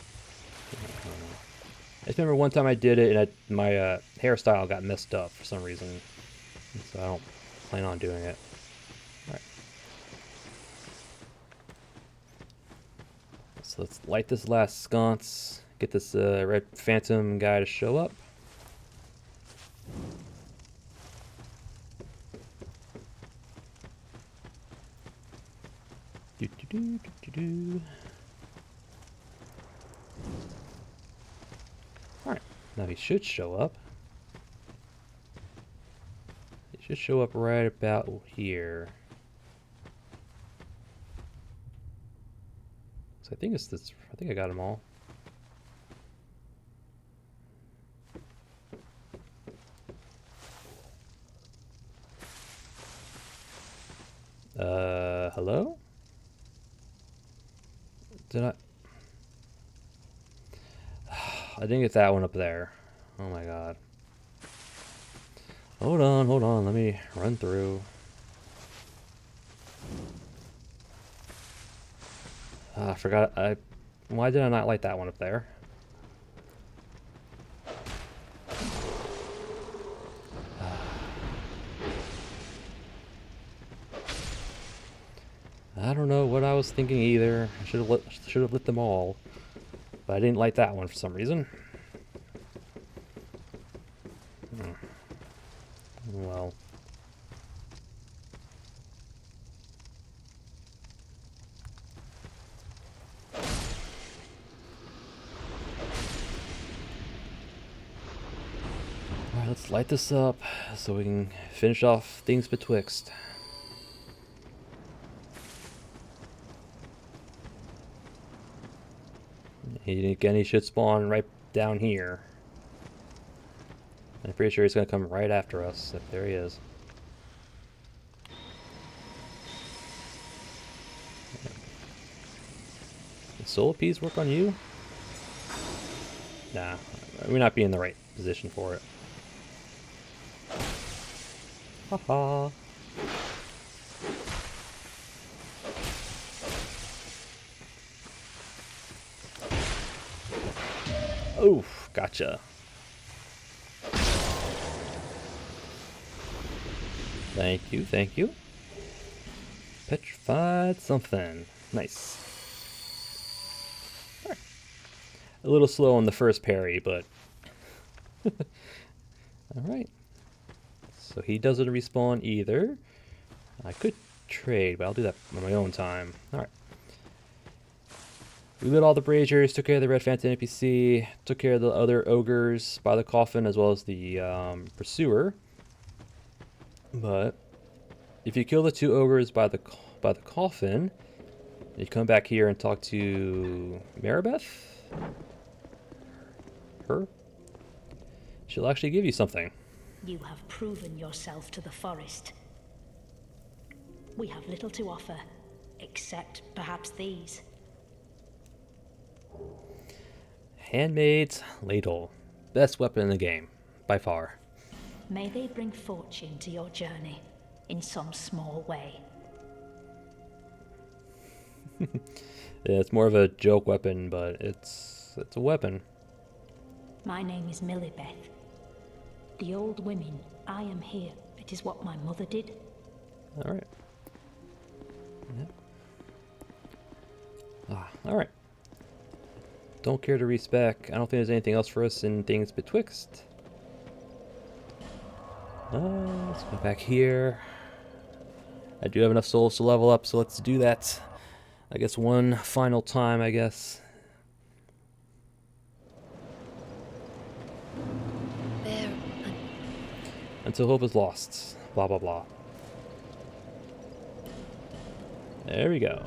I just remember one time I did it and my hairstyle got messed up for some reason. So I don't plan on doing it. Alright. So let's light this last sconce. Get this red phantom guy to show up. Alright, now he should show up. He should show up right about here. So I think it's this. I think I got them all. Hello? Did I? I didn't get that one up there. Oh my god. Hold on. Let me run through. I forgot. Why did I not light that one up there? I don't know what I was thinking either. I should have lit them all, but I didn't light that one for some reason. Well. Alright, let's light this up so we can finish off things betwixt. Again, he should spawn right down here. I'm pretty sure he's going to come right after us. There he is. Does Soul Peas work on you? Nah, we're not being in the right position for it. Haha. Oof, gotcha. Thank you. Petrified something. Nice. All right. A little slow on the first parry, but... Alright. So he doesn't respawn either. I could trade, but I'll do that on my own time. Alright. We lit all the braziers, took care of the Red Phantom NPC, took care of the other ogres by the coffin, as well as the pursuer. But if you kill the 2 ogres by the coffin, you come back here and talk to Maribeth. Her. She'll actually give you something. You have proven yourself to the forest. We have little to offer, except perhaps these. Handmaid's ladle. Best weapon in the game, by far. May they bring fortune to your journey, in some small way. Yeah, it's more of a joke weapon, but it's a weapon. My name is Millibeth. The old women, I am here. It is what my mother did. Alright. Yep. Alright. Don't care to respec. I don't think there's anything else for us in things betwixt. Let's go back here. I do have enough souls to level up, so let's do that. I guess one final time, I guess. Until hope is lost. Blah, blah, blah. There we go.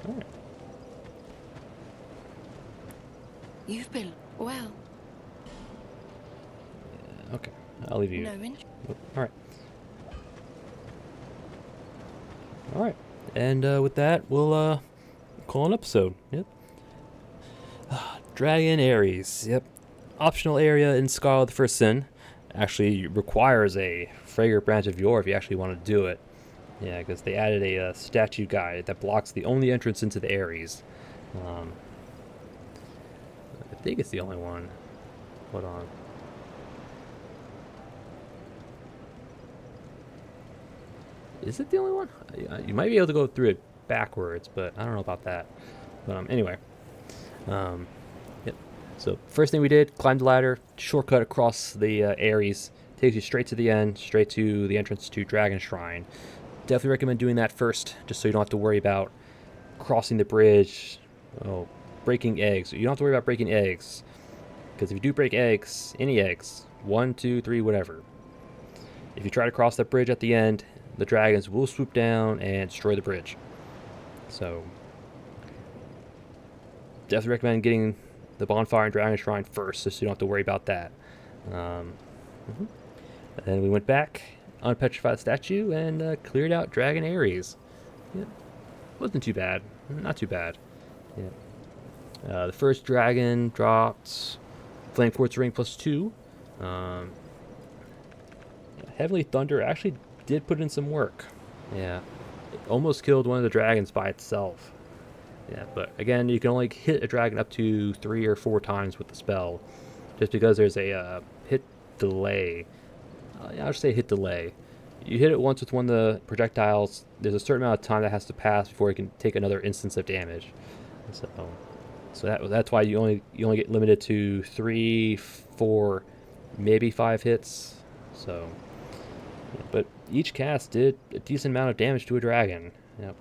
Alright. You've been well. Okay, I'll leave you. No interest. Alright. Alright. And with that, we'll call an episode. Yep. Dragon Aries. Yep. Optional area in Scarlet the First Sin. Actually requires a fragrant branch of yore if you actually want to do it. Yeah, because they added a statue guide that blocks the only entrance into the Aries. I think it's the only one. Hold on. Is it the only one? You might be able to go through it backwards, but I don't know about that. But anyway. Yep. So first thing we did, climbed the ladder, shortcut across the Aries. Takes you straight to the end, straight to the entrance to Dragon Shrine. Definitely recommend doing that first, just so you don't have to worry about crossing the bridge. Oh, breaking eggs. You don't have to worry about breaking eggs. Because if you do break eggs, any eggs, 1, 2, 3, whatever. If you try to cross that bridge at the end, the dragons will swoop down and destroy the bridge. So, definitely recommend getting the bonfire and Dragon Shrine first, just so you don't have to worry about that. And then we went back, unpetrified statue, and cleared out Dragon Aries. Yep. Wasn't too bad. Not too bad. Yeah. The first dragon dropped Flame Quartz Ring +2. Heavenly Thunder actually did put in some work. Yeah. It almost killed one of the dragons by itself. Yeah, but again, you can only hit a dragon up to 3 or 4 times with the spell. Just because there's a hit delay. I'll just say hit delay. You hit it once with one of the projectiles, there's a certain amount of time that has to pass before it can take another instance of damage. So that's why you only get limited to 3, 4, maybe 5 hits. So, yeah, but each cast did a decent amount of damage to a dragon. Yep.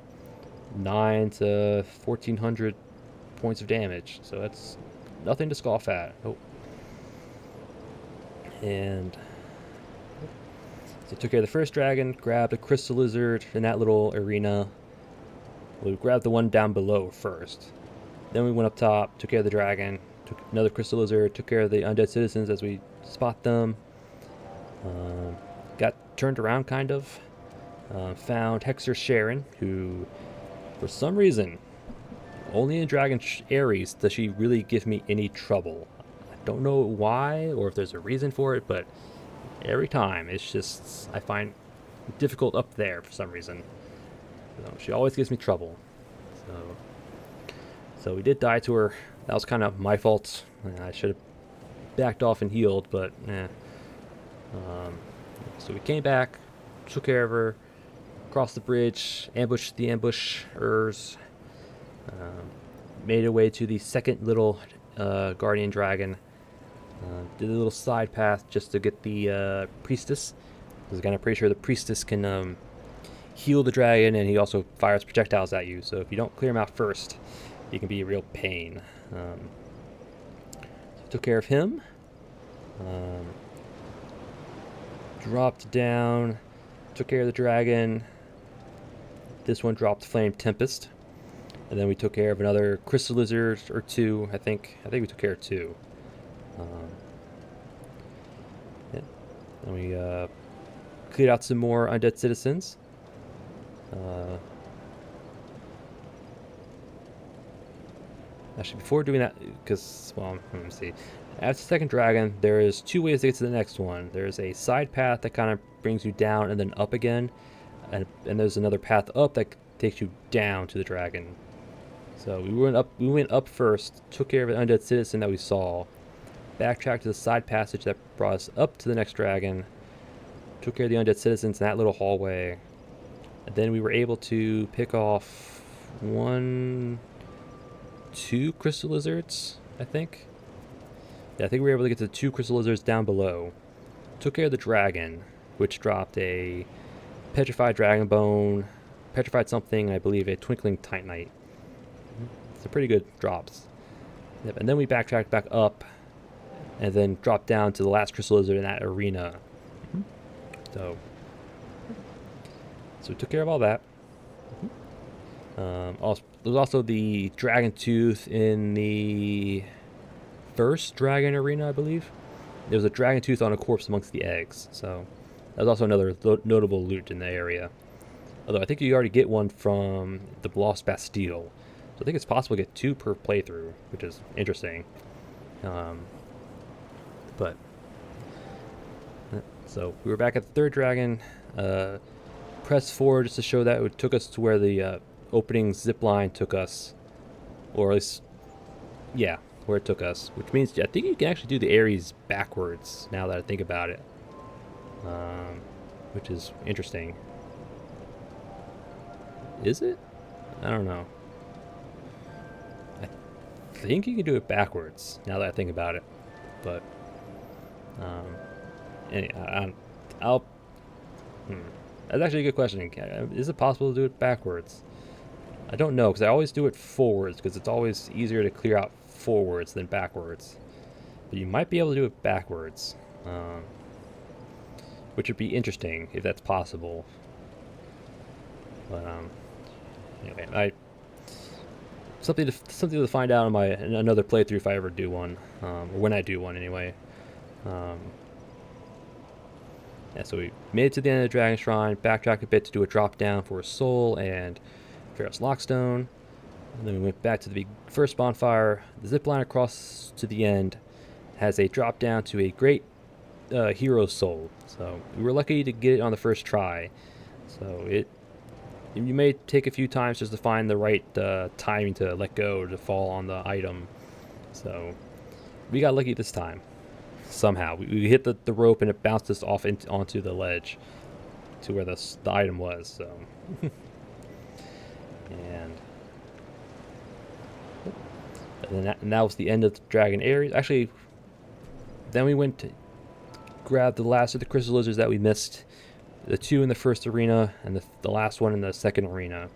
9 to 1,400 points of damage. So that's nothing to scoff at. Oh. And so took care of the first dragon, grabbed a crystal lizard in that little arena. We grabbed the one down below first. Then we went up top, took care of the dragon, took another crystal lizard, took care of the undead citizens as we spot them. Got turned around, kind of. Found Hexer Sharon, who, for some reason, only in Dragon Aries does she really give me any trouble. I don't know why, or if there's a reason for it, but every time, it's just, I find it difficult up there for some reason. So she always gives me trouble. So we did die to her. That was kind of my fault. I should have backed off and healed, but Um, so we came back, took care of her, crossed the bridge, ambushed the ambushers, made our way to the second little guardian dragon. Did a little side path just to get the priestess. Because again, I'm pretty sure the priestess can heal the dragon, and he also fires projectiles at you. So if you don't clear him out first, he can be a real pain. So took care of him. Dropped down, took care of the dragon. This one dropped Flame Tempest. And then we took care of another crystal lizard or two, I think. I think we took care of two. Yeah. And we cleared out some more undead citizens. Actually, before doing that, because, well, let me see. After the second dragon, there is two ways to get to the next one. There's a side path that kind of brings you down and then up again. And there's another path up that takes you down to the dragon. So we went up first, took care of an undead citizen that we saw, backtracked to the side passage that brought us up to the next dragon, took care of the undead citizens in that little hallway, and then we were able to pick off two crystal lizards, I think. Yeah, I think we were able to get to the two crystal lizards down below. Took care of the dragon, which dropped a petrified dragon bone, petrified something, and I believe a twinkling titanite. It's a pretty good drops. Yep, and then we backtracked back up, and then dropped down to the last crystal lizard in that arena. So we took care of all that. Also, there was also the dragon tooth in the first dragon arena, I believe. There was a dragon tooth on a corpse amongst the eggs. So that was also another notable loot in the area. Although I think you already get one from the Lost Bastille. So I think it's possible to get two per playthrough, which is interesting. But so we were back at the third dragon. Pressed forward just to show that it took us to where the opening zip line took us, or at least, yeah, where it took us. Which means I think you can actually do the Aries backwards now that I think about it, which is interesting. Is it? I don't know. I think you can do it backwards now that I think about it, but anyway, that's actually a good question. Is it possible to do it backwards? I don't know, because I always do it forwards, because it's always easier to clear out forwards than backwards. But you might be able to do it backwards, which would be interesting if that's possible. But anyway, something to find out in another playthrough if I ever do one, or when I do one anyway. Yeah, so we made it to the end of the Dragon Shrine, backtracked a bit to do a drop down for a soul and Ferrous Lockstone, and then we went back to the first bonfire. The zip line across to the end has a drop down to a great hero soul. So we were lucky to get it on the first try. So you may take a few times just to find the right timing to let go to fall on the item. So we got lucky this time. Somehow we hit the rope and it bounced us off onto the ledge to where the item was. So and that was the end of the Dragon Aries. Actually, then we went to grab the last of the crystal lizards that we missed. The two in the first arena and the last one in the second arena.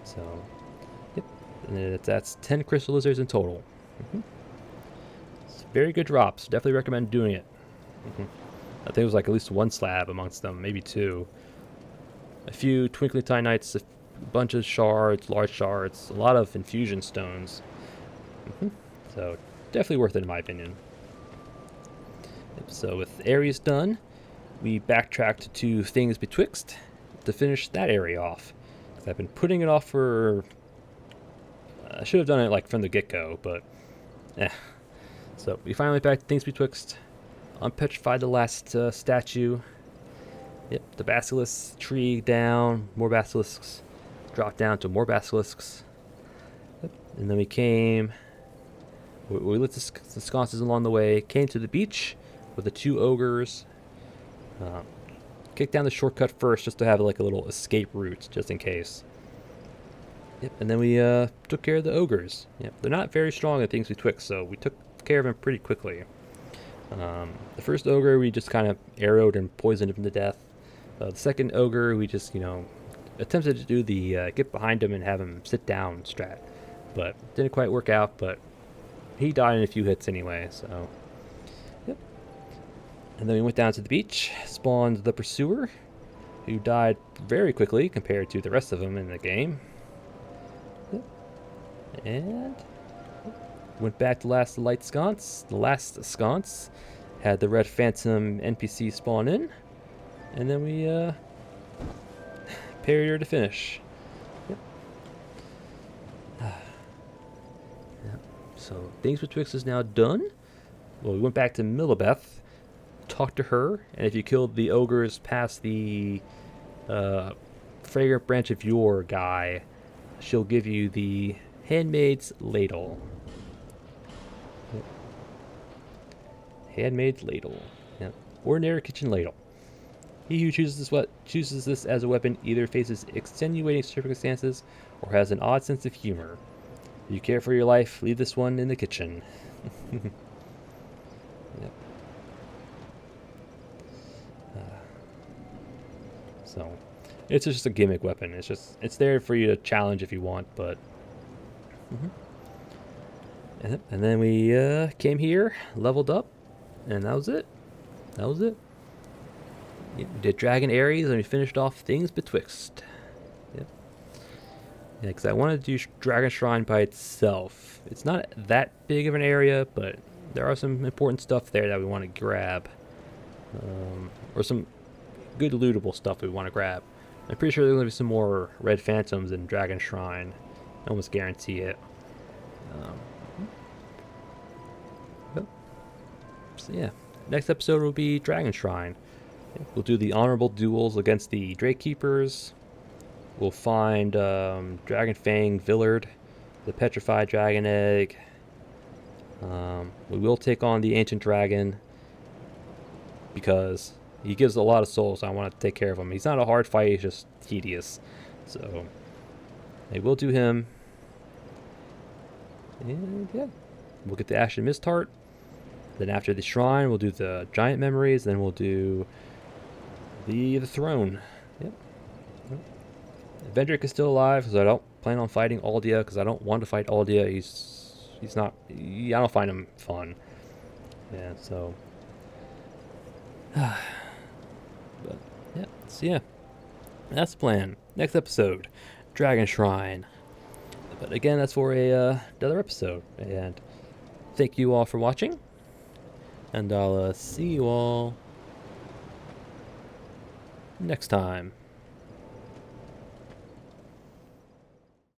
So, yep. And that's 10 crystal lizards in total. Very good drops. Definitely recommend doing it. I think it was like at least one slab amongst them, maybe two. A few twinkling titanites, a bunch of shards, large shards, a lot of infusion stones. So definitely worth it in my opinion. So with Aries done, we backtracked to things Betwixt to finish that area off. Because I've been putting it off for... I should have done it like from the get-go, but So we finally back to things Betwixt. Unpetrified the last statue. Yep, the basilisk tree down, more basilisks. Dropped down to more basilisks. Yep. And then we lit the sconces along the way. Came to the beach with the two ogres. Kick down the shortcut first just to have like a little escape route just in case. Yep, and then we took care of the ogres. Yep, they're not very strong at things Betwixt, so we took care of them pretty quickly. The first ogre we just kind of arrowed and poisoned him to death. The second ogre we just, attempted to do the get behind him and have him sit down strat. But didn't quite work out, but he died in a few hits anyway, so... Yep. And then we went down to the beach, spawned the pursuer, who died very quickly compared to the rest of them in the game. Yep. And... went back to the last sconce, had the red phantom NPC spawn in, and then we parried her to finish. Yep. Yep. So things Betwixt is now done. Well, we went back to Millibeth, talked to her, and if you killed the ogres past the fragrant branch of yore guy, she'll give you the handmaid's ladle. Handmade ladle. Yep. Ordinary kitchen ladle. He who chooses this as a weapon either faces extenuating circumstances or has an odd sense of humor. If you care for your life, leave this one in the kitchen. Yep. So, it's just a gimmick weapon. It's there for you to challenge if you want, but. And then we came here, leveled up. And that was it. We did Dragon Aries, and we finished off things Betwixt. Yep. Yeah, because I wanted to do Dragon Shrine by itself. It's not that big of an area, but there are some important stuff there that we want to grab. Or some good lootable stuff we want to grab. I'm pretty sure there's going to be some more Red Phantoms in Dragon Shrine. I almost guarantee it. So yeah, next episode will be Dragon Shrine. We'll do the honorable duels against the Drake Keepers. We'll find Dragon Fang Villard, the Petrified Dragon Egg. We will take on the Ancient Dragon because he gives a lot of souls. So I want to take care of him. He's not a hard fight, he's just tedious. So I will do him. And yeah, we'll get the Ashen Mist Heart. Then after the shrine, we'll do the giant memories. Then we'll do the throne. Yep. Vendrick is still alive because I don't plan on fighting Aldia because I don't want to fight Aldia. He's not. I don't find him fun. Yeah. So. But yeah. So yeah. That's the plan. Next episode, Dragon Shrine. But again, that's for another episode. And thank you all for watching. And I'll see you all next time.